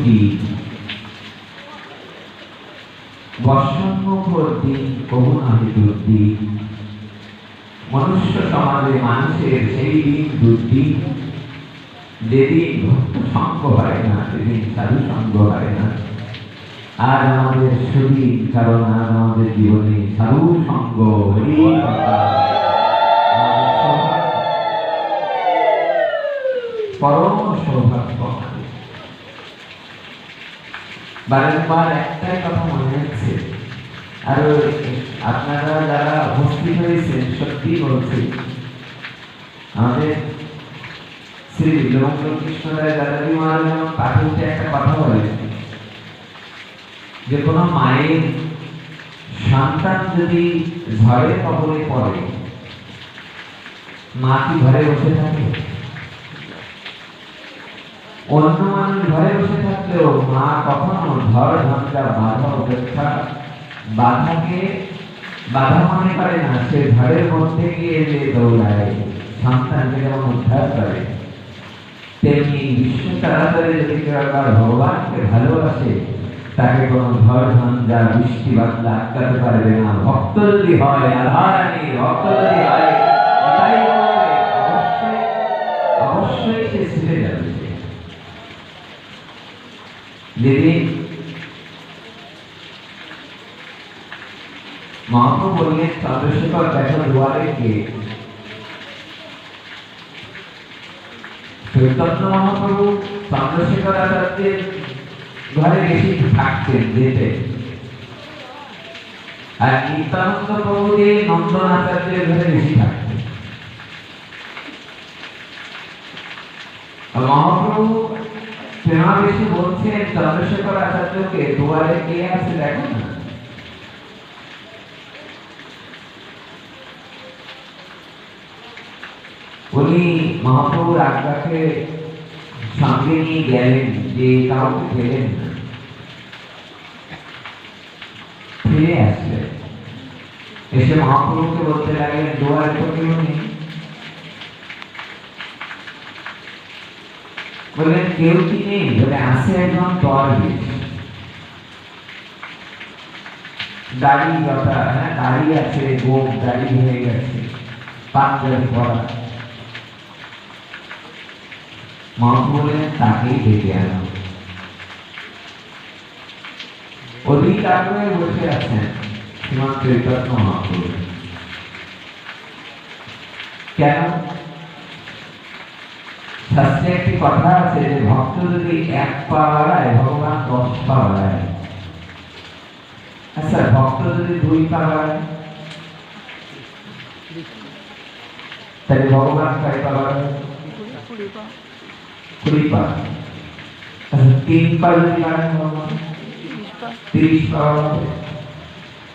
দিন, বর্ষান্মুখর দিন কবু নাহি দুর্দিন। মনুষ্য সমাজে মানুষের সেই দিন দুর্দিন, যেদিন ভক্ত সঙ্গ হয় না, সেদিন সাধু সঙ্গ হয় না। আর আমাদের সুদিন, কারণ আর আমাদের জীবনে সাধু সঙ্গ পরম সৌভাগ্য। বারবার একটাই কথা মনে হচ্ছে, আর আপনারা যারা উপস্থিত হয়েছেন সত্যি বলছি, আমাদের শ্রী লীলবঙ্গ কৃষ্ণ রায় দাদাজি মহারাজ যেমন পাঠে একটা কথা বলেন যে কোনো মায়ের সন্তান যদি ঝড়ে কবলে পড়ে, মা কি ঘরে বসে থাকে? অন্য মানুষ ঘরে বসে থাকলেও মা কখনো ঝড় ঝঞ্ঝা বাধা উপেক্ষা বাধাকে বাধা মনে করে না। সে ঝড়ের মধ্যে গিয়ে যে দৌড়ায়, সন্তানকে যেমন উদ্ধার করে, তেমনি বিশ্ব চরাচরে যদি কেউ একবার ভগবানকে ভালোবাসে, তাকে কোনো ঝড় ঝঞ্ঝা বৃষ্টি বাদলা আটকাতে পারবে না। ভক্ত যদি হয়, আধারানি ভক্ত যদি হয়, তাই অবশ্যই অবশ্যই সে ছিঁড়ে যাবে। যেদিন মহাপ্রভু বললেন চন্দ্রশেখর দেখো দুয়ারে কে, চৈতন্য মহাপ্রভু চন্দ্রশেখর আচার্যের ঘরে বেশি থাকতেন, যেতেন। আর নিত্যানন্দ প্রভু যে নন্দন আচার্যের ঘরে বেশি থাকতেন। মহাপ্রভু প্রেমাবেশে বলছেন চন্দ্রশেখর আচার্যকে, দুয়ারে কে আছে দেখো না। উনি মহাপ্রভুর আজ্ঞাকে সঙ্গে নিয়ে গেলেন, যে কাউকে পেলেন না, ফিরে আসলেন। এসে মহাপ্রভুকে বলতে লাগলেন, দুয়ারে তো কেউ নেই। বললেন কেউ কি নেই? বলে আছে একজন দরবেশ, দাড়ি কথা, হ্যাঁ দাড়ি আছে, গোপ দাড়ি হয়ে গেছে, পাঞ্জাবি পরা। মহাপ্রভু বললেন তাকেই ডেকে আনো। অধিক আগ্রহে বসে আছেন শ্রীমান চৈতন্য মহাপ্রভু। কেন? শাস্ত্রে একটি কথা আছে যে ভক্ত যদি এক পা বাড়ায়, ভগবান 10 পা বাড়ায়। আচ্ছা, ভক্ত যদি 2 পা বাড়ায়, তাহলে ভগবান কয় পা বাড়ায়? 20 পা। আচ্ছা, 3 পা যদি বাড়ায়, ভগবান 30 পা বাড়াবে।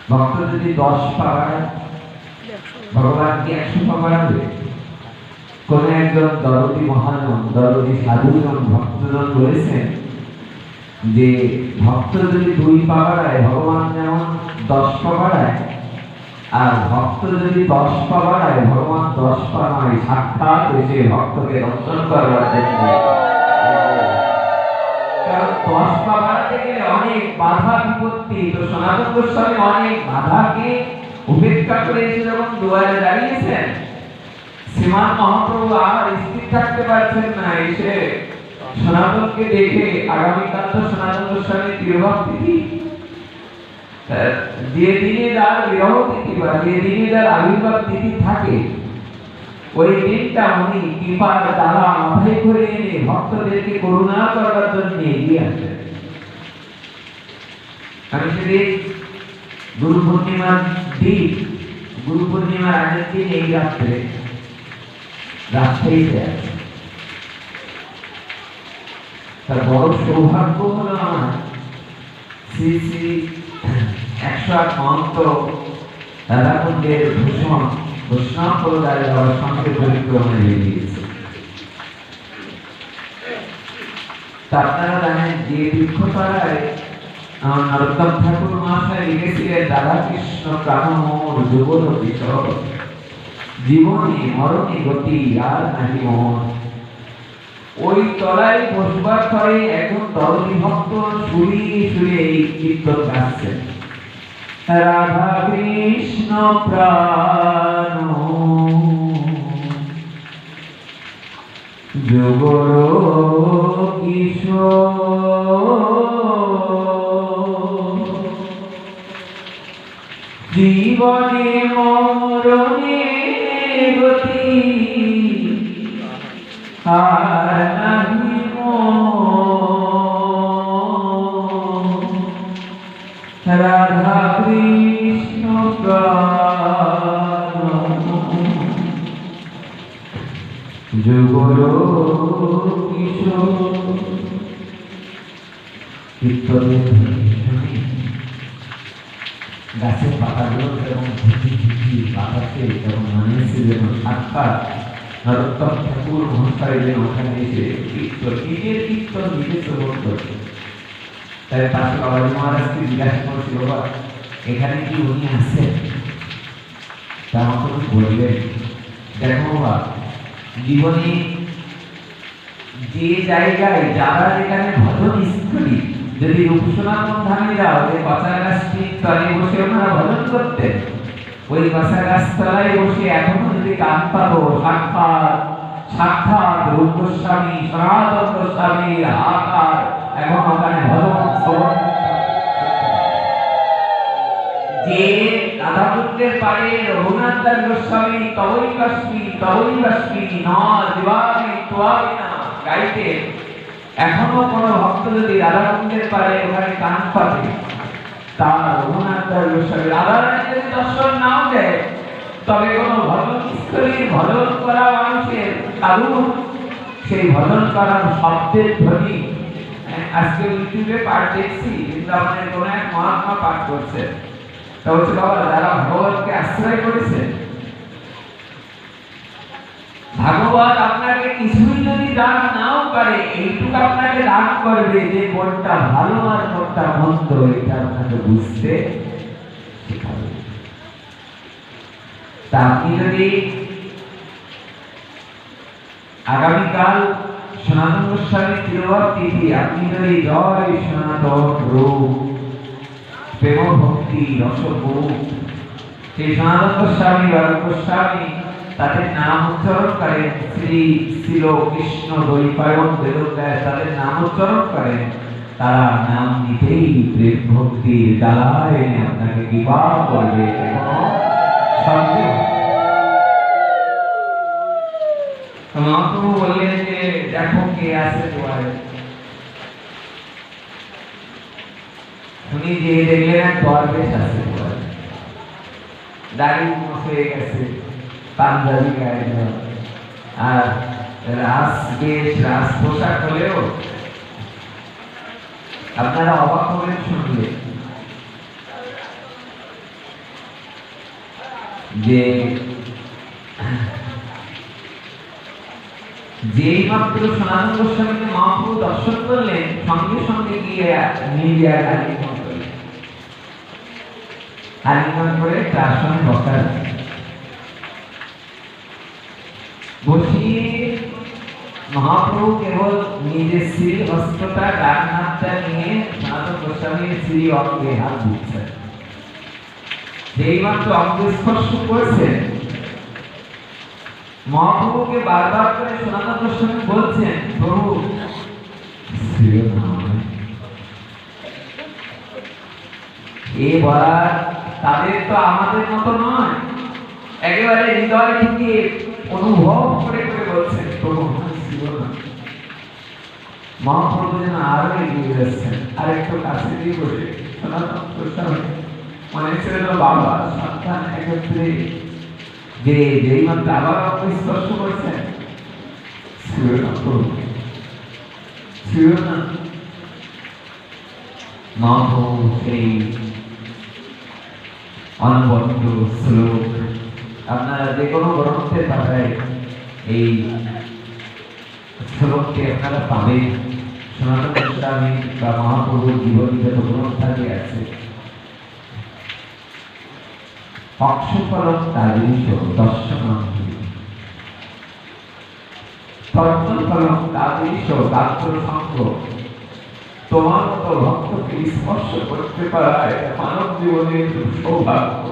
ভক্ত যদি 10 পা বাড়ায়, ভগবান কি 100 পা বাড়াবে? কোন একজন দরদি মহাজন, দরদি সাধুজন, ভক্তজন বলেছেন যে ভক্ত যদি 2 পা বাড়ায়, ভগবান যেমন 10 পা বাড়ায়, আর ভক্ত যদি 10 পা বাড়ায়, ভগবান 10 পা নয়, সাক্ষাৎ এসে ভক্তকে দর্শন করবার জন্য। কারণ 10 পা বাড়াতে গেলে অনেক বাধা বিপত্তি, তো সনাতন গোস্বামী অনেক বাধাকে উপেক্ষা করে এসে যখন দুয়ারে দাঁড়িয়েছেন, শ্রীমান মহাপ্রভু আর স্থির থাকতে পারছেন না। এসে সনাতনকে দেখে, আগামীকাল তো সনাতন গোস্বামীর তিরোভাব তিথি, যে দিনে তার বিরহ তিথি বা যে দিনে তার আবির্ভাব তিথি থাকে, ওই দিনটা উনি কৃপার দ্বারা মাথায় করে এনে ভক্তদেরকে করুণা করবার জন্য এগিয়ে আসেন। আমি সেদিন গুরু পূর্ণিমার দিন, গুরু পূর্ণিমার আগের দিন এই রাত্রে রাজশাহীতে আছে। তার বড় সৌভাগ্য হলো আমার শ্রী শ্রী 108 মহন্ত রাধাকুণ্ডের ভূষণ বৈষ্ণব সম্প্রদায়ের বাবার সঙ্গে পরিক্রমায় বেরিয়েছে। আপনারা জানেন যে বৃক্ষতলায় আমার নরোত্তম ঠাকুর মহাশয় লিখেছিলেন, রাধাকৃষ্ণ প্রাণমোর যুগল কিশোর, জীবনে মরণে গতি আর নাহি মোহন। ওই তলায় বসবার পরে এখন দলনী ভক্ত শুনিয়ে শুনিয়ে এই কীর্তন গাচ্ছেন। রাধা কৃষ্ণ প্রাণ যুগল কিশোর, জীবনে মরণে গতি আর নাহি রাধা কৃষ্ণ প্রাণ যুগল কিশোর। কীর্তনের ধ্বনি গাছের পাতাগুলো এবং ঝিঝি ঝিঝি বাতাসে এবং মানুষের যেন সাক্ষাৎ নরোত্তম ঠাকুর মহাশয় যেন ওখানে এসে কীর্তন নিজের কীর্তন নিজে শ্রবণ করছে। তাই পাশে বাবাজি মহারাজকে জিজ্ঞাসা করছিল, বাবা এখানে কি উনি আসেন? তা আমাকে বললেন, দেখো বাবা, জীবনে যে জায়গায় যারা যেখানে ভজন স্থলী, যদি রূপসনাতন ধামে যাও, ওই বাসা গাছটির তলায় বসে ওনারা ভজন করতেন। ওই বাসা গাছ তলায় বসে এখনো যদি গান পাবো, সাক্ষাৎ সাক্ষাৎ রূপ গোস্বামী সনাতন গোস্বামীর আকার এখন ওখানে ভজন শ্রবণ। যে রাধাকুণ্ডের পাড়ে রঘুনাথ দাস গোস্বামী তবই বাস্মি ন দিবামি তোয়ামি না গাইতে, এখনো কোন ভক্ত যদি রাধাকুণ্ডের পাড়ে ওখানে গান পাবে, তার রঘুনাথ দাস গোস্বামী রাধারানী যদি দর্শন নাও দেয়, তবে কোন ভজন স্থলীর ভজন করা মানুষের কারু সেই ভজন করার শব্দের ধ্বনি আজকে ইউটিউবে পাঠ দেখছি, বৃন্দাবনের কোন এক মহাত্মা পাঠ করছে। তা বলছে, বাবা যারা ভগবানকে আশ্রয় করেছে, ভাগবত আপনাকে কিছুই যদি দান নাও করে, এইটুকু আপনাকে দান করবে যে কোনটা ভালো আর কোনটা মন্দ, এটা আপনাকে বুঝতে শেখাবে। তা আপনি যদি আগামীকাল সনাতন গোস্বামী তিরোভাব তিথি, আপনি যদি জয় সনাতন রূপ প্রেম ভক্তি রসগোপ সেই সনাতন গোস্বামী বালক গোস্বামী তাদের নাম উচ্চারণ করেন, শ্রী শিল কৃষ্ণ দ্বৈপায়ন বেদব্যাস তাদের নাম উচ্চারণ করেন, তারা নাম নিতেই প্রেম ভক্তির ডালায় আপনাকে কৃপা করবে। মহাপ্রভু বললেন যে দেখো কে আছে দুয়ারে। উনি যে দেখলেন এক দরবেশ আছে দুয়ারে, দাড়ি হয়ে গেছে, পাঞ্জাবি গায়ে আর রাস পোশাক হলেও আপনারা অবাক হবেন শুনলে যে যেই মাত্র সনাতন গোস্বামীকে মহাপ্রভু দর্শন করলেন, সঙ্গে সঙ্গে গিয়ে নিজে আলিঙ্গন করলেন। আলিঙ্গন করে তার সঙ্গে বসার বসিয়ে মহাপ্রভু কেবল নিজের শ্রী হস্তটা ডান হাতটা নিয়ে সনাতন গোস্বামীর শ্রী অঙ্গে হাত দিচ্ছেন। যেই মাত্র অঙ্গ স্পর্শ করেছেন, মহাপ্রভুকে বারবার করে সনাতন গোস্বামী বলছেন, প্রভু এ বলার তাদের তো আমাদের মতো নয়, একেবারে হৃদয় থেকে অনুভব করে করে বলছেন, প্রভু মহাপ্রভু যেন আরো এগিয়ে যাচ্ছেন, আর একটু কাছে দিয়ে বসে সনাতন গোস্বামী মনে ছিল বাবা সন্তান একত্রে যে যেই মাত্র আবার স্পর্শ করছেন, ছিল না মহাপ্রভু সেই অনবদ্য শ্লোক। আপনারা যে কোনো গ্রন্থের পাতায় এই শ্লোকটি আপনারা পাবেন। সনাতন গোস্বামী বা মহাপ্রভুর জীবনী যত গ্রন্থাদি আছে, অক্ষফলম তাদৃশ দর্শনান্তি সর্বফলং তাদৃশ গাত্র সঙ্গ। তোমার মতো ভক্তকে স্পর্শ করতে পারা এটা মানব জীবনের সৌভাগ্য।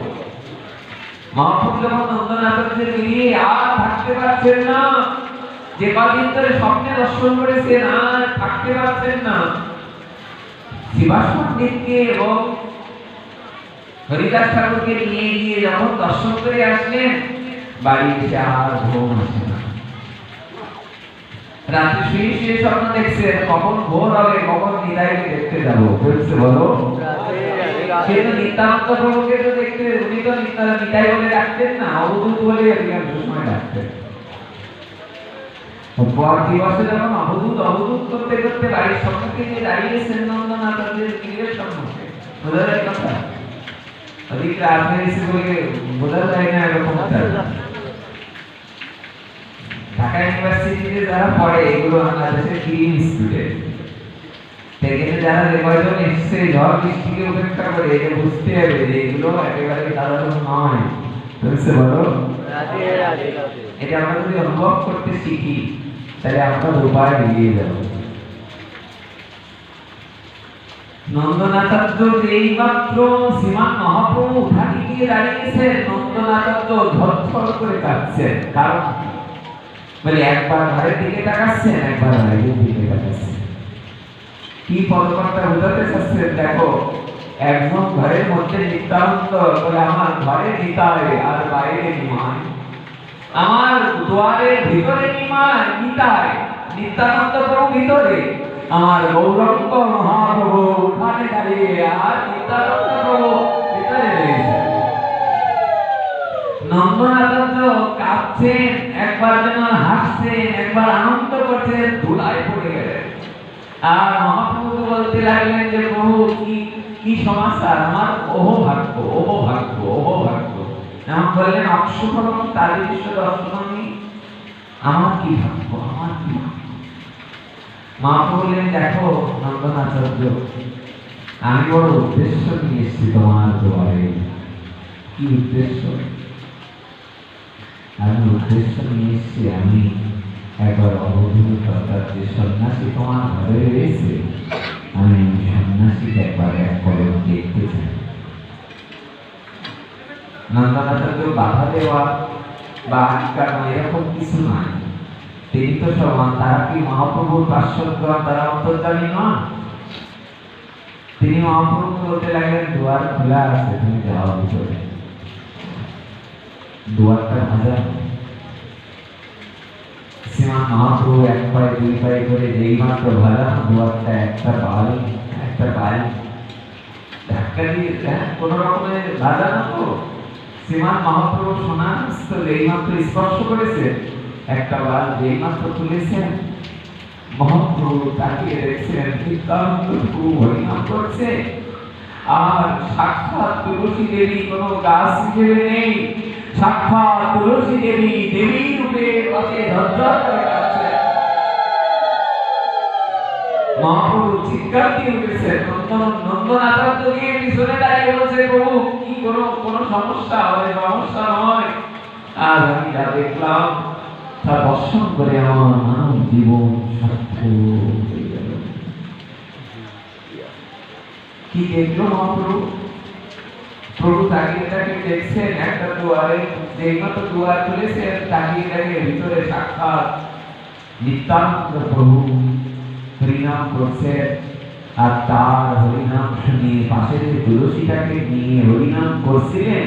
মহাপ্রভু যখন নন্দনাথকে নিয়ে আর থাকতে পারছেন না, যে কদিন ধরে স্বপ্নে দর্শন করেছেন আর থাকতে পারছেন না, শিবাস পণ্ডিতকে এবং হরিদাস ঠাকুরকে নিয়ে গিয়ে যখন দর্শন করে আসলেন, বাড়ি এসে আর ঘুম আসে না। রাতে শুয়ে শুয়ে স্বপ্ন দেখছেন কখন ভোর হবে, কখন নিতাইকে দেখতে যাবো। বলছে বলো কিন্তু নিত্যানন্দ প্রভুকে তো দেখতে, উনি তো নিতাই বলে ডাকতেন না, অবধূত বলে অধিকাংশ সময় ডাকতেন। পর দিবসে যখন অবধূত করতে করতে বাড়ির সম্মুখে যে দাঁড়িয়েছেন নন্দনাথের গৃহের সম্মুখে, বোঝা যায় কথা? অধিক রাত হয়েছে বলে বোঝা যায় না এরকম। ঢাকা ইউনিভার্সিটিতে যারা পড়ে এগুলো বাংলাদেশের গ্রিন স্টুডেন্ট, সেখানে যারা কয়জন এসছে ঝড় বৃষ্টিকে উপেক্ষা করে, এটা বুঝতে হবে যে এগুলো একেবারে সাধারণ নয়। বুঝতে পারো? এটা আমরা যদি অনুভব করতে শিখি তাহলে আমরা উপায় এগিয়ে যাব। নন্দনাচার্য যেই মাত্র শ্রীমান মহাপ্রভু উঠানে গিয়ে দাঁড়িয়েছেন, নন্দনাচার্য ঝরঝর করে কাঁদছেন। কারণ বলে একবার ঘরের দিকে তাকাচ্ছেন, একবার বাইরের দিকে তাকাচ্ছেন। কি পদকর্তা বোঝাতে চাচ্ছেন? দেখো, একজন ঘরের মধ্যে নিত্যানন্দ বলে আমার ঘরে নিতাই আর বাইরে নিমাই, আমার দুয়ারের ভিতরে নিমাই নিতাই, নিত্যানন্দ প্রভু ভিতরে, আমার গৌরঙ্গ মহাপ্রভু উঠানে দাঁড়িয়ে আর নিত্যানন্দ প্রভু ভিতরে রয়েছে। নন্দনাচার্য কাঁদছেন, একবার যেন হাসছেন, একবার আনন্দ করছেন, ধুলায় পড়ে গেলেন। আর মহাপ্রভু বলতে লাগলেন যে প্রভু কি সমাচার, আমার অহোভাগ্য অহোভাগ্য অহোভাগ্য। এমন বললেন অক্ষফলং তাদৃশ দর্শনামি, আমার কি ভাগ্য, আমার কি ভাগ্য। মহাপ্রভু বললেন দেখো নন্দনাচার্য, আমি বড় উদ্দেশ্য নিয়ে এসেছি তোমার দুয়ারে। কি উদ্দেশ্য? আমি উদ্দেশ্য নিয়ে এসেছি, আমি একবার অবধূত অর্থাৎ যে সন্ন্যাসী তোমার ঘরে রয়েছে, আমি সন্ন্যাসীকে একবার এক পলক দেখতে চাই। নন্দনাচার্য বাধা দেওয়া বা আটকানো এরকম কিছু নয়, তিনি তো সমান। তারা কি মহাপ্রভুর পার্শ্বদগণ, তারা অন্তর্যামী নন? তিনি মহাপ্রভু বলতে লাগলেন দুয়ার খোলা আছে, তুমি যাও ভিতরে। দুয়ারটা ভাজা। শ্রীমান মহাপ্রভু এক পায়ে দুই পায়ে করে যেই মাত্র ভাজা দুয়ারটা একটা পাল ধাক্কা দিয়ে কোন রকমের ভাজা না তো, শ্রীমান মহাপ্রভু সোনার স্থল এই মাত্র স্পর্শ করেছে, একটা বাল যেই মাত্র তুলেছেন, মহাপ্রভু তাকিয়ে দেখছেন নিত্যানন্দ প্রভু হরিনাম করছে। আর সাক্ষাৎ তুলসী দেবী কোন গাছ হিসেবে নেই, সাক্ষাৎ তুলসী দেবী দেবী রূপে পাশে ঝরঝর করে কাঁদছেন। মহাপ্রভু চিৎকার দিয়ে উঠেছেন। নন্দনাচার্য গিয়ে পিছনে দাঁড়িয়ে বলছে প্রভু কি কোনো সমস্যা হয়? সমস্যা নয়, আজ আমি যা দেখলাম তা দর্শন করে আমার মানব জীবন সার্থক হয়ে গেল। কি দেখলো মহাপ্রভু? প্রভু তাকিয়ে তাকিয়ে দেখছেন একটা দুয়ারে, যেই মতো দুয়ার খুলেছেন তাকিয়ে তাকিয়ে ভিতরে সাক্ষাৎ নিত্যানন্দ প্রভু হরিনাম করছেন। আর তার হরিনাম শুনে পাশে যে তুলসীটাকে নিয়ে হরিনাম করছিলেন,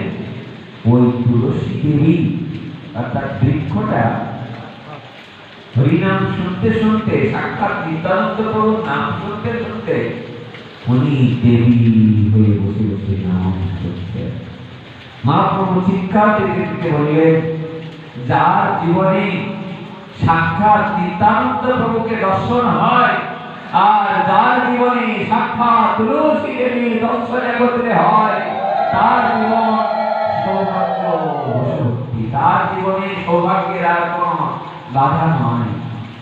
ওই তুলসী দেবী অর্থাৎ বৃক্ষটা হরিনাম শুনতে শুনতে, সাক্ষাৎ নিত্যানন্দ প্রভুর নাম শুনতে শুনতে উনি দেবী হয়ে বসে বসে নাম করছেন। মহাপ্রভু চিৎকার দিতে বললেন যার জীবনে সাক্ষাৎ নিত্যানন্দ প্রভুকে দর্শন হয় আর যার জীবনে সাক্ষাৎ তুলসী দেবী দর্শন একত্রে হয়, তার জীবন সৌভাগ্য বশবর্তী, তার জীবনে সৌভাগ্যের আর কোন বাধা নয়।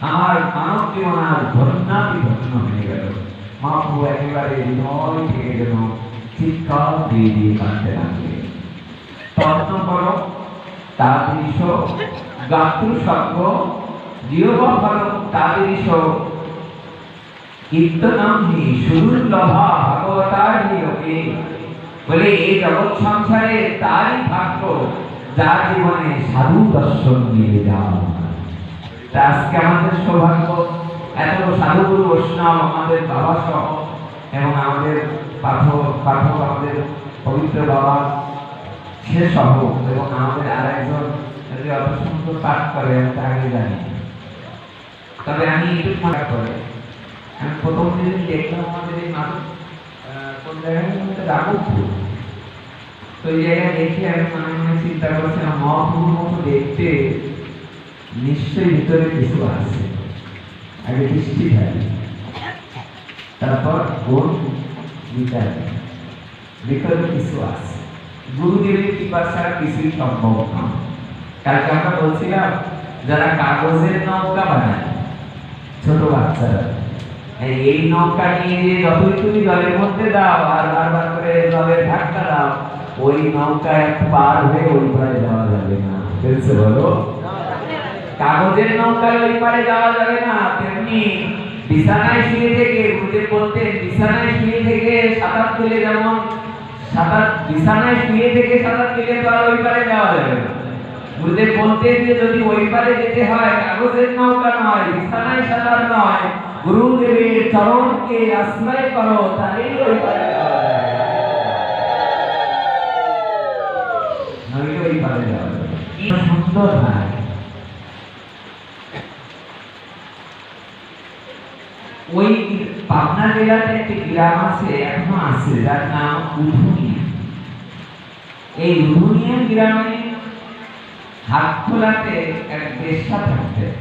আমার মানব জীবন আর ধন্যাতি ধন্য হয়ে গেল। মহাপ্রভু একেবারে হৃদয় থেকে যেন চিৎকার দিয়ে দিয়ে কাঁদতে লাগলেন। তত্ন করো তাদৃশ গাত্র সর্ব জীব ফলম তাদৃশ কীর্তনমহি সুদুর্লভা ভগবতারি লোকে। বলে এই জগৎ সংসারে তারই ভাগ্য যার জীবনে সাধু দর্শন মিলে যাওয়া। আজকে আমাদের সৌভাগ্য এত সাধুগুরু বৈষ্ণব আমাদের বাবা সহ এবং আমাদের পাঠক আমাদের পবিত্র বাবা সে সহ এবং আমাদের আরেকজন যদি অত সুন্দর পাঠ করে আমি তাকে জানি। তবে আমি একটু মনে করে আমি প্রথম দিন দেখলাম আমাদের এই মানুষ কোন জায়গায় রাঘবপুর, তো এই জায়গায় দেখে আমি মনে মনে চিন্তা করছিলাম মহাপ্রভুর মতো দেখতে নিশ্চয়ই ভিতরে কিছু আছে। আগে দৃষ্টি থাকে, তারপর কোন বিচার ভিতরে কিছু আছে। গুরুদেবের কৃপা ছাড়া কিছুই সম্ভব না। কালকে আমরা বলছিলাম যারা কাগজের নৌকা বানায় ছোট বাচ্চারা, এই নৌকা নিয়ে যতই তুমি জলের মধ্যে দাও আর বারবার করে জলের ধাক্কা দাও, ওই নৌকায় পার হয়ে ওই পারে যাওয়া যাবে না। বুঝতে বলো, কাগজের নৌকায় ওই পারে যাওয়া যাবে না। তেমনি বিছানায় শুয়ে থেকে গুরুদেব বলতেন, বিছানায় শুয়ে থেকে সাঁতার তুলে যেমন বিছানায় শুয়ে থেকে সাঁতার তুলে তো আর ওই পারে যাওয়া যাবে না। গুরুদেব বলতেন যে যদি ওই পারে যেতে হয় কাগজের নৌকা নয়, বিছানায় সাঁতার নয়, গুরুদেবের চরণকে আশ্রয় করো, তাহলেই ওই পারে যাওয়া যাবে। নইলে ওই পারে যাওয়া যাবে। কি সুন্দর ভাই! ওই পাবনা জেলাতে একটি গ্রাম আছে, এখনো আছে, যার নাম উধুনিয়া। এই উধুনিয়া গ্রামে হাটখোলাতে এক বেশ্যা থাকতেন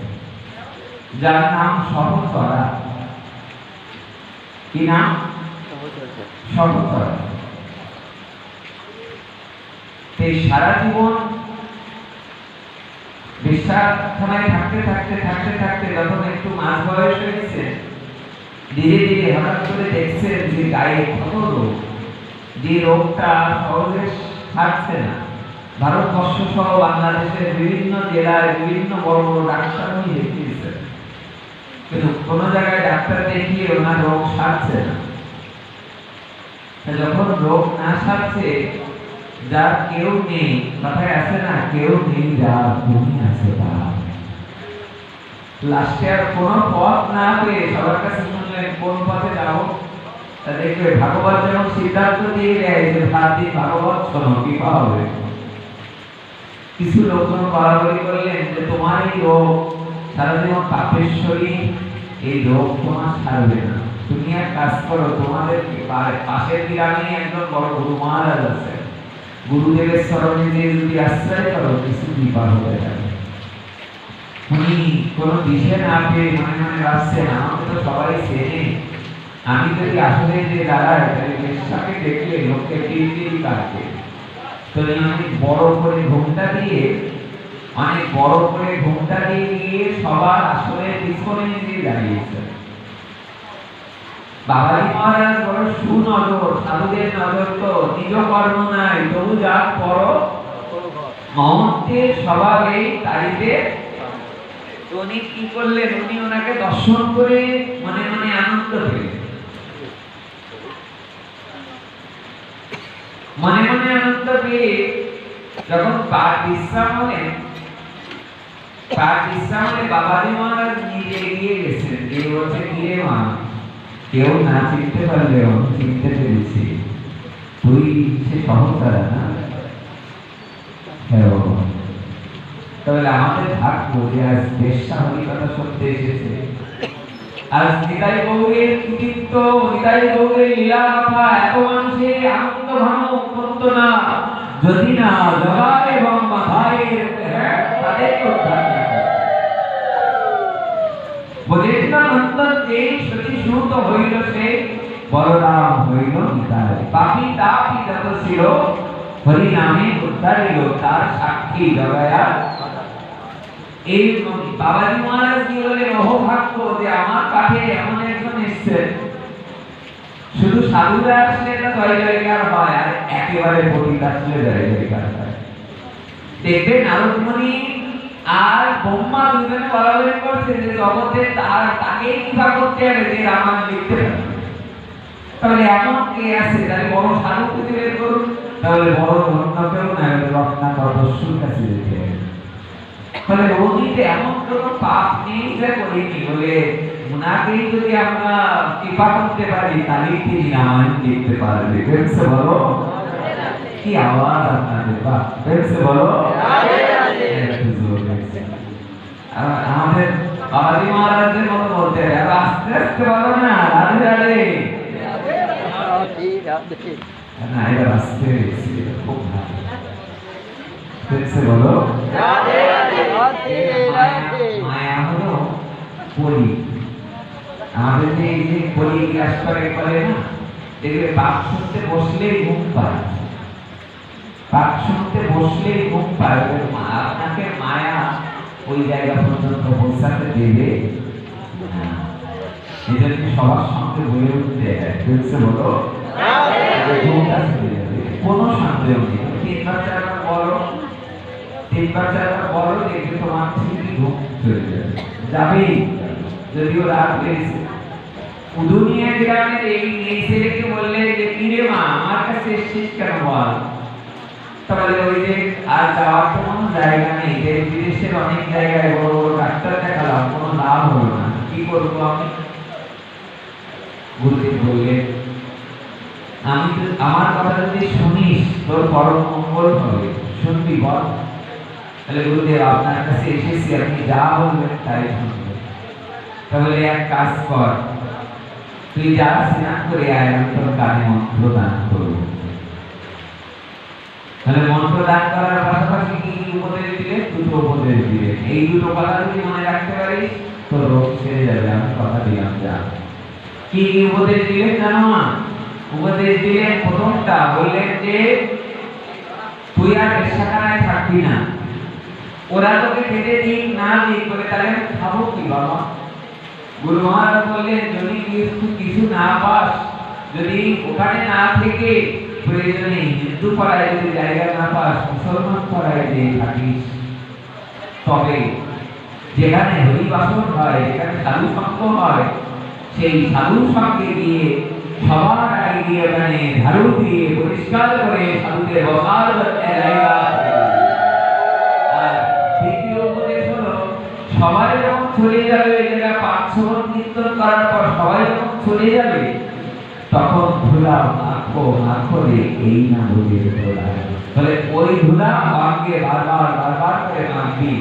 যার নাম সহচরা। কি নাম? সহচরা। এই সারা জীবন বেশ্যাখানায় থাকতে থাকতে থাকতে থাকতে যখন একটু মাঝ বয়স হয়ে গেছে, ধীরে ধীরে হঠাৎ করে দেখছেন যে গায়ে কত রোগ, যে রোগটা সহজে ছাড়ছে না। ভারতবর্ষ সহ বাংলাদেশের বিভিন্ন জেলায় বিভিন্ন বড় বড় ডাক্তার উনি দেখিয়েছেন, কিন্তু কোন জায়গায় ডাক্তার দেখিয়ে ওনার রোগ সারছে না। যখন রোগ না সারছে, যার কেউ নেই, কথায় আছে না, কেউ নেই যার তুমি আছে তার। লাস্টে আর কোন পথ না পেয়ে সবার কাছে শুনলেন কোন পথে যাবো। দেখবে ভাগবত যেমন সিদ্ধান্ত দিয়ে দেয় যে ভাগবত শোনো, কৃপা হবে। কিছু লোকজন বলাবলি করলেন যে তোমার এই রোগ সারা জীবন পাপেশ্বরী, এই রোগ তোমার সারবে না। তুমি এক কাজ করো, তোমাদের পাশের গ্রামে একজন বড় গুরু মহারাজ আছে, গুরুদেবের চরণে যে যদি আশ্রয় করো কিছু কৃপা হয়ে যাবে। উনি কোন দিশে না পেয়ে মনে মনে ভাবছেন আমাকে তো সবাই চেনে, আমি যদি আসলে যে দাঁড়ায় তাহলে বেশ্যাকে দেখলে লোককে টিড়ি কাটবে। তো অনেক বড় করে ঘুমটা দিয়ে গিয়ে সবার আসলে পিছনে দিয়ে দাঁড়িয়েছে। বাবাজি মহারাজ বড় সুনজর, সাধুদের নজর তো নিজ কর্ম নাই, তবু যা করো মহত্বের স্বভাবে তারিতে। উনি কি করলেন, উনি ওনাকে দর্শন করে মনে মনে আনন্দ পেলেন। মনে মনে আনন্দ পেয়ে যখন পাঠ বিশ্রাম হলেন, বাবাজি মহারাজ নিজে এগিয়ে গেছেন, যে বলছে গিয়ে মা, কেউ না চিনতে পারলেও চিনতে পেরেছি, তুই সে সহচরা না। তাহলে আমাদের ভাগ্য যে আজ বেশ্যা হরিকথা শুনতে এসেছে, আজ নিতাই গৌরের কৃতিত্ব, নিতাই গৌরের লীলা কথা এত মানুষের আনন্দ ঘন উন্মত্ত না, যদি না জগায় এবং মাথায় তাদের উদ্ধার বলিষ্ণানন্দন যে সতী সুত হইল সে বলরাম হইল নিতাই। পাপি তাপি যত ছিল হরি নামে উদ্ধারিল, তার সাক্ষী জগায়া। এই বাবাজি মহারাজ কি বলেন, অহোভাগ্য যে আমার কাছে এমন একজন এসছেন, শুধু সাধুরা আসলে এটা জয় জয়কার হয়, আর একেবারে পণ্ডিত আসলে জয় জয়কার হয়। দেখবেন নারদমুনি আর ব্রহ্মা দুজনে বলাবলি করছে যে জগতে তাকে কিবা করতে হবে যে রামায়ণ লিখতে পারে। তাহলে এমন কে আছে তাহলে বড় সাধু খুঁজে বের করুন, তাহলে বড় ধন্যকেও না রত্নাকর দস্যুর কাছে যেতে হবে। তাহলে অতীতে এমন কোন পাপ নেই যে করিনি বলে উনাকেই যদি আমরা কৃপা করতে পারি তাহলেই তিনি রামায়ণ লিখতে পারবে। বেশে বলো কি আওয়াজ আপনাদের, বাহ বেশে বলো। আমাদের বাবাজি মহারাজদের মতো বলতে হবে, আস্তে আস্তে বলো না, রাধে রাধে। না এটা আস্তে খুব ভালো, বেশে বলো। মায়া হলো কলি, আমাদের যে এই যে কলি গ্রাস করে না, দেখবে পাক শুনতে বসলেই ঘুম পায়, পাক শুনতে বসলেই ঘুম পায়। আপনাকে মায়া ওই জায়গা পর্যন্ত পৌঁছাতে দেবে, এই জন্য সবার সঙ্গে বলে উঠতে বলো কোনো সন্দেহ নেই। তিনবার চারবার বলো, তিনবার চারবার বলো, দেখবে তোমার ঠিকই ঘুম চলে যাবে, যাবেই। যদিও রাত পেয়েছে উদুনিয়া গ্রামের এই ছেলেকে বললে যে কিরে মা আমার কাছে এসেছিস কেন বল, তাহলে ওই যে আর যাওয়ার তো কোনো জায়গা নেই, দেশ বিদেশের অনেক জায়গায় বড় বড় ডাক্তার দেখালাম, কোনো লাভ হলো না, কি করবো আমি? গুরুদেব বললেন আমি আমার কথা যদি শুনিস তোর পরম মঙ্গল হবে, শুনবি বল। তাহলে গুরুদেব আপনার কাছে এসেছি, আপনি যা বলবেন তাই শুনবো। তাহলে এক কাজ কর, তুই যা স্নান করে আয়, আমি তোর কানে মন্ত্র দান করবো। তাহলে মন্ত্র দান করার পাশাপাশি কি কি উপদেশ দিলে? দুটো উপদেশ দিলে। এই দুটো কথা যদি মনে রাখতে পারিস তোর রোগ সেরে যাবে, আমি কথা দিলাম। যা কি কি উপদেশ দিলেন জানো না? উপদেশ দিলেন প্রথমটা বললেন যে তুই আর বেশ্যাখানায় থাকবি না, ওরা তোকে খেতে দিক না দিক করে তাহলে খাবো কি বাবা? গুরু মহারাজ বললেন যদি কিছু না পাস, যদি ওখানে না থেকে প্রয়োজনে হিন্দু পাড়ায় যদি জায়গা না পাস, মুসলমান পাড়ায় যে থাকিস, তবে যেখানে হরিবাসন হয়, যেখানে সাধু সঙ্গ হয়, সেই সাধু সঙ্গে গিয়ে সবার আগে গিয়ে ওখানে ঝাড়ু দিয়ে পরিষ্কার করে সাধুদের বসার জায়গা। আর দ্বিতীয় উপদেশ হলো সবাই যখন চলে যাবে, এরা পাঁচ ছবন কীর্তন করার পর সবাই যখন চলে যাবে, তখন ধুলা মাখো মাখরে এই না বলে ধুলা, তাহলে ওই ধুলা আমাকে বারবার বারবার করে মাখবি।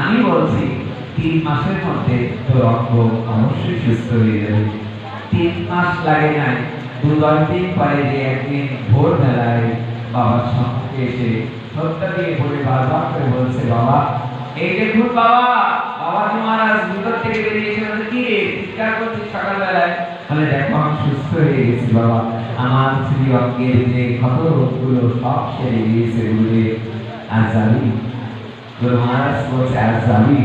আমি বলছি 3 মাসের মধ্যে তোর অঙ্গ অবশ্যই সুস্থ হয়ে যাবে। 3 মাস লাগে না, 2-10 দিন পরে যে একদিন ভোর বেলায় বাবার সঙ্গে এসে সত্যা দিয়ে বলে বারবার করে বলছে, বাবা এই দেখুন বাবা, বাবাজি মহারাজ ভিতর থেকে বেরিয়ে এসে বলছে কি রে চিৎকার করছিস সকালবেলায়? বলে দেখো আমি সুস্থ হয়ে গেছি বাবা, আমার শ্রী অঙ্গের যে ক্ষত রোগগুলো সব সেরে গিয়েছে বলে। আর যাবি? গুরু মহারাজ বলছে আর যাবি?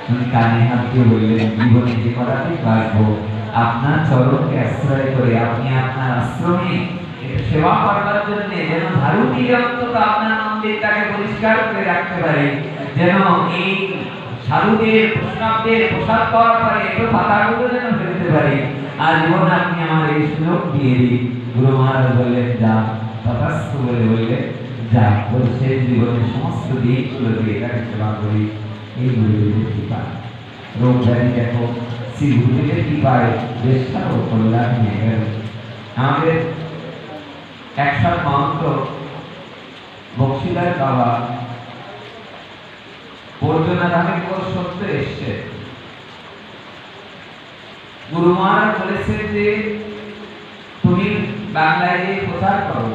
তুমি কানে হাত দিয়ে বললেন জীবনে যে করাতেই পারবো, আপনার চরণকে আশ্রয় করে আপনি আপনার আশ্রমে সেবা করবার জন্য যেন ধারুটি অন্তত আপনার মন্দিরটাকে পরিষ্কার করে রাখতে পারে, যেন এই সাধুদের বৈষ্ণবদের প্রসাদ পাওয়ার পরে একটু পাতাগুলো যেন ফেলতে পারে। আজীবন আপনি আমার এই সুযোগ দিয়ে দিন। গুরু মহারাজ বললেন যা, তথাস্তু বলে বললেন যা, বলছে জীবনের সমস্ত দিকগুলো দিয়ে এটাকে সেবা করি। এই গুরুদেবের কৃপা, রোগ ব্যাধি দেখো শ্রী গুরুদেবের কৃপায় বেশটার ও কল্যাণ নিয়ে গেল। আমাদের একশত মহন্ত বক্সিদার বাবা বর্জনা ধামে কোর্স করতে এসছে। গুরু মহারাজ বলেছেন যে তুমি বাংলায় যে প্রচার করো,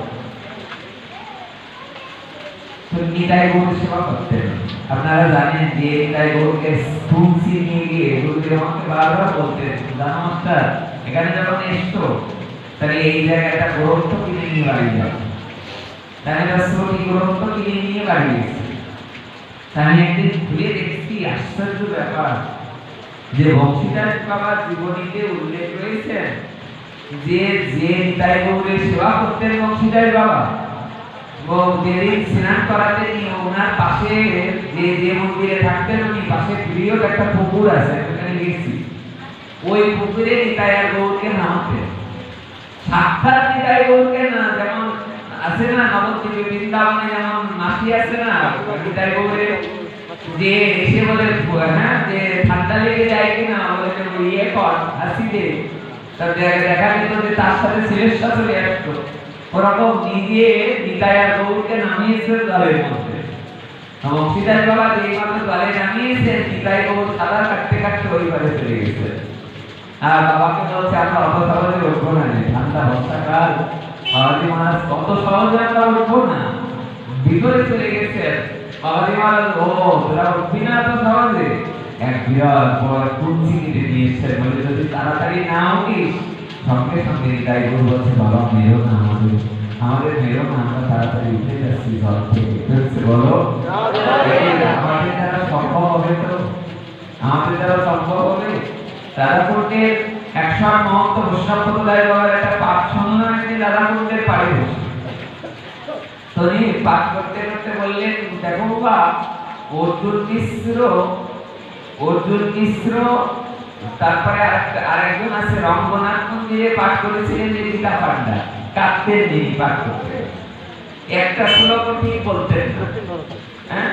তুমি নিতাই গৌর সেবা করতেন। আপনারা জানেন যে নিতাই গৌরকে তুলসী নিয়ে গিয়ে গুরুদেব আমাকে বারবার বলতেন, জানো মাস্টার এখানে যখন এসছো তাহলে এই জায়গাটা গ্রন্থ কিনে নিয়ে বাড়ি যাও। তাহলে রাষ্ট্রপতি গ্রন্থ কিনে নিয়ে বাড়ি গেছে। আমি একদিন ঘুরে দেখছি আশ্চর্য ব্যাপার যে বংশীদাস বাবার জীবনীতে উল্লেখ রয়েছে যে যে নিতাই গৌরের সেবা করতেন বংশীদাস বাবা, ও যেদিন স্নান করাতে নিয়ে ওনার পাশে যে মন্দিরে থাকতেন উনি পাশে বৃহৎ একটা পুকুর আছে, ওখানে গেছি। ওই পুকুরে নিতাই আর গৌরকে নামতেন। সাক্ষাৎ নিতাই গৌরকে না, যেমন আছে না নবদ্বীপে বৃন্দাবনে যেমন মাসি আছে না, নিতাই গৌরের যে এসে বলে হ্যাঁ যে ঠান্ডা লেগে যায় কিনা বলে ইয়ে কর হাসি দে, তার দেখা যেত যে তার সাথে শ্রেষ্ঠা চলে আসতো। ওরকম নিজে নিতাই আর গৌরকে নামিয়েছে জলের মধ্যে। বংশীধর বাবা যেই মাত্র জলে নামিয়েছে, নিতাই গৌর সাঁতার কাটতে কাটতে ওই পারে চলে গেছে। আর বাবাকে বলছে আমরা অত সহজে উঠবো না, ঠান্ডা বর্ষাকাল, বাবাজি মহারাজ কত সহজে আমরা উঠবো না, ভিতরে চলে গেছে। বাবাজি মহারাজ ও তোরা উঠবি না তো সহজে, এক বিরাট বড় কুঞ্চি কেটে নিয়েছে, বলে যদি তাড়াতাড়ি না উঠিস সঙ্গে সঙ্গে নিতাই গৌর বলছে বাবা মেরো না, আমাদের মেরো না, আমরা তাড়াতাড়ি উঠে যাচ্ছি জল থেকে। বলো আমাদের দ্বারা সম্ভব হবে? তো আমাদের দ্বারা সম্ভব হবে? রাধাকুণ্ডের 108 মহন্ত বৈষ্ণবপদায় বাবার একটা পাঠ শুনলাম, যে রাধাকুণ্ডের পাড়ে বসে তিনি পাঠ করতে করতে বললেন, দেখো বাবা অর্জুন মিশ্র তারপরে আরেকজন আছে রঙ্গনাথ মন্দিরে পাঠ করেছিলেন যে গীতা পাণ্ডা, কাঁদতেন যিনি পাঠ করতে, একটা শ্লোক ঠিক বলতেন হ্যাঁ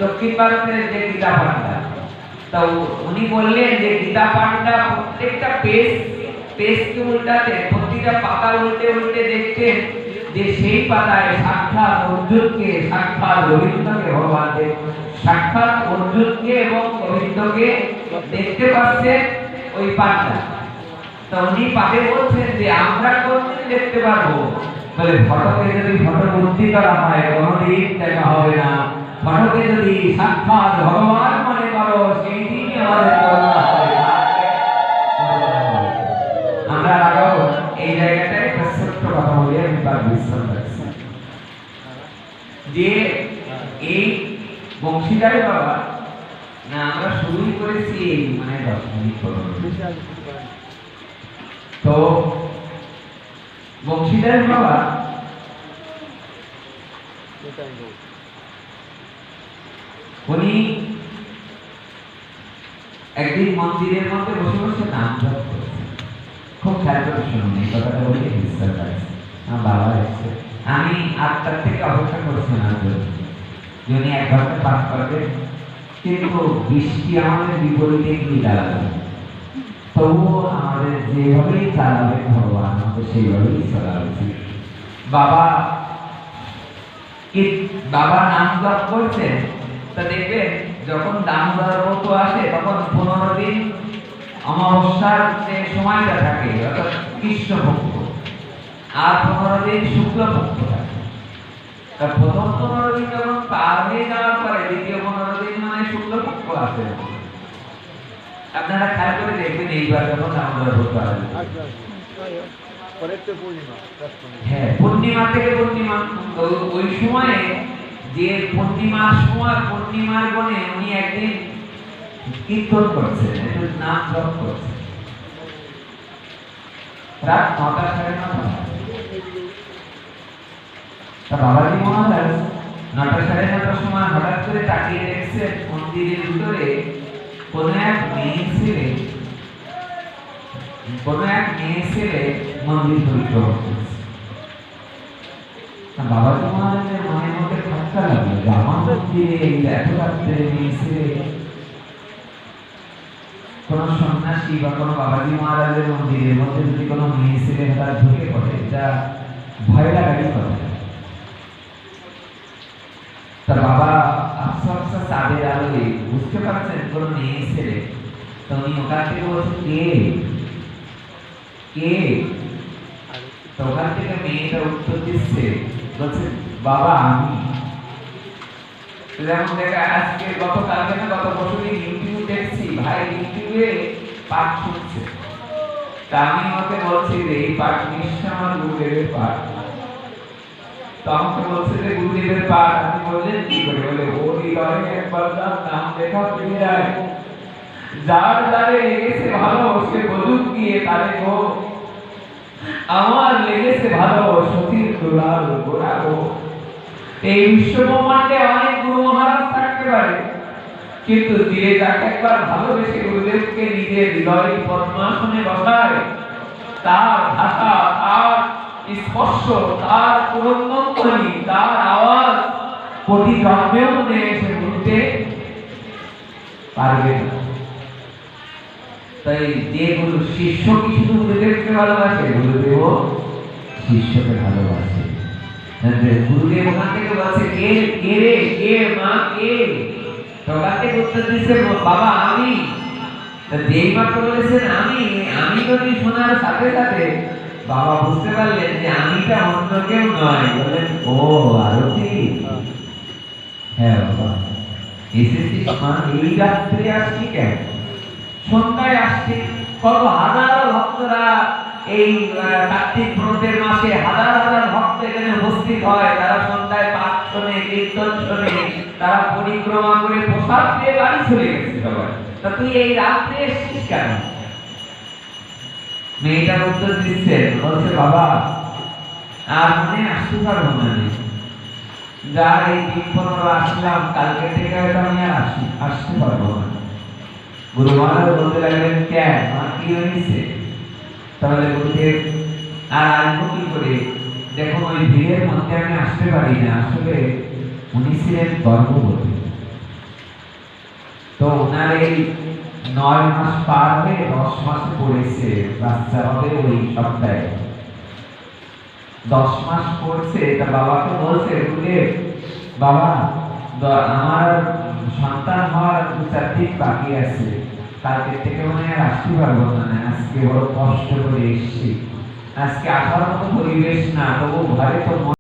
দক্ষিণ ভারতের যে গীতা পাণ্ডা। তো উনি বললেন যে গীতা পাণ্ডা প্রত্যেকটা পেজকে উল্টাতে, প্রতিটা পাতা উল্টে উল্টে দেখতেন যে সেই পাতায় সাক্ষাৎ অর্জুনকে, সাক্ষাৎ গোবিন্দকে, ভগবান সাক্ষাৎ অর্জুনকে এবং গোবিন্দকে দেখতে পাচ্ছেন ওই পাণ্ডা। তো উনি পাঠে বলছেন যে আমরা কোনদিন দেখতে পারবো? বলে ফটোকে যদি ফটো বুদ্ধি করা হয় কোনদিন দেখা হবে না, ফটোকে যদি সাক্ষাৎ ভগবান মনে করো সেই দিনই আমাদের করোনা হবে। আমরা আগেও এই জায়গাটায় একটা ছোট্ট কথা বলি, আমি তার বিশ্রাম রাখছি যে এই বংশীধর বাবা না, আমরা শুরুই করেছি এই মানে 10 মিনিট পরে। তো বংশীধর বাবা উনি একদিন মন্দিরের মধ্যে বসে বসে নাম জপ করছেন। খুব খেয়াল করে শুনুন, এই কথাটা বলে বিশ্বাস আছে। আমার বাবা এসছে, আমি 8টার থেকে অপেক্ষা করছিলাম যে উনি 1 ঘন্টা পাঠ করবেন, কিন্তু বৃষ্টি আমাদের বিপরীতে গিয়ে দাঁড়াবে। তবুও আমাদের যেভাবেই চালাবেন ভগবান, আমাদের সেইভাবেই চলা উচিত। বাবা নাম জপ করছেন, তা দেখবেন যখন দামোদর ব্রত আসে তখন 15 দিন অমাবস্যার যে সময়টা থাকে অর্থাৎ কৃষ্ণপক্ষ, আর 15 দিন শুক্লপক্ষ থাকে। তা প্রথম 15 দিন যখন পার হয়ে যাওয়ার পরে দ্বিতীয় 15 দিন মানে শুক্লপক্ষ আসে। আপনারা খেয়াল করে দেখবেন এইবার যখন দামোদর ব্রত আসে, হ্যাঁ পূর্ণিমা থেকে পূর্ণিমা, ওই সময়ে যে পূর্ণিমার সময় পূর্ণিমার গণে উনি একদিন কীর্তন করছেন, একটু নাম জপ করছেন। রাত 9টা 9:30। তা বাবাজি মহারাজ 9টা 9:30 সময় হঠাৎ করে তাকিয়ে দেখছেন মন্দিরের ভিতরে কোনো এক মেয়ে ছেলে মন্দির পরিক্রমা করছে। বাবাজি মহারাজের মনের মধ্যে খটকা লাগলো যে আমার মন্দিরে এত রাত্রে মেয়ে ছেলে, কোন সন্ন্যাসী বা কোনো বাবাজি মহারাজের মন্দিরের মধ্যে যদি কোনো মেয়ে ছেলে তারা ঢুকে পড়ে, এটা ভয় লাগারই কথা। তা বাবা আস্তে আস্তে চাঁদের আলোয় বুঝতে পারছেন কোনো মেয়ে ছেলে। তো উনি ওখান থেকে বলছেন কে? তো ওখান থেকে মেয়েটা উত্তর দিচ্ছে, বলছে বাবা আমি। যেমন দেখা আজকে গতকালকে না গত বছরই ইউটিউব দেখছি, ভাই ইউটিউবে পাঠ শুনছে। তা আমি ওকে বলছি যে এই পাঠ নিশ্চয় আমার গুরুদেবের পাঠ। তো আমাকে বলছে যে গুরুদেবের পাঠ। আপনি বললেন কি করে? বলে ও হৃদয়ে একবার তার নাম লেখা পেয়ে যায়, যার দ্বারে লেগেছে ভালো সে বলুক গিয়ে তারে গো, আমার লেগেছে ভালো সতীর দোলাল গোড়া গো। এই বিশ্ব ব্রহ্মাণ্ডে অনেক গুরু মহারাজ থাকতে পারে, কিন্তু যে যাকে একবার ভালোবেসে গুরুদেবকে নিজের হৃদয়ে পদ্মাসনে বসায়, তার ভাষা, তার স্পর্শ, তার পুরন্দধ্বনি, তার আওয়াজ কোটি জন্মেও মনে এসে ভুলতে পারবে না। তাই যে গুরু শিষ্য কি শুধু গুরুদেবকে ভালোবাসে, গুরুদেব শিষ্যকে ভালোবাসে। গুরুদেব ওখান থেকে বলছে কে কে রে, কে মা, কে? ওখান থেকে উত্তর দিচ্ছে বাবা আমি। যেই মাত্র বলেছেন আমি, আমি যদি শোনার সাথে সাথে বাবা বুঝতে পারলেন যে আমিটা অন্য কেউ নয়। বললেন ও আরতি, হ্যাঁ বাবা এসেছিস মা, এই রাত্রে আসছি কেন? সন্ধ্যায় আসছি। কত হাজার ভক্তরা এই কার্তিক ব্রতের মাসে হাজার হাজার ভক্ত এখানে উপস্থিত হয়। তারা সন্ধ্যায় পাঠ শোনে, কীর্তন শোনে, তারা পরিক্রমা করে প্রসাদ পেয়ে বাড়ি চলে গেছে সবাই। তা তুই এই রাত্রে এসেছিস কেন? মেয়েটার উত্তর দিচ্ছে, বলছে বাবা আর মনে আসতে পারবো না, যা এই 15 আসলাম, কালকে থেকে হয়তো আমি আর আসতে পারবো না। গুরু মহারাজ বলতে লাগলেন কেন, আমার কি হয়েছে? তাহলে গুরুদেব আর আসবো কি করে, দেখুন ওই ভিড়ের মধ্যে আমি আসতে পারি না। আসলে উনি ছিলেন গর্ভবতী, তো ওনার এই 9 মাস পার হয়ে 10 মাসে পড়েছে, বাচ্চা হবে ওই সপ্তাহে। 10 মাস পড়ছে, তা বাবাকে বলছে গুরুদেব বাবা আমার সন্তান হওয়ার 2-4 দিন বাকি আছে, কালকে থেকে মনে আর আসতে পারবো না, আজকে বড় কষ্ট করে এসেছি, আজকে আসার মতো পরিবেশ না, তবু ঘরে তো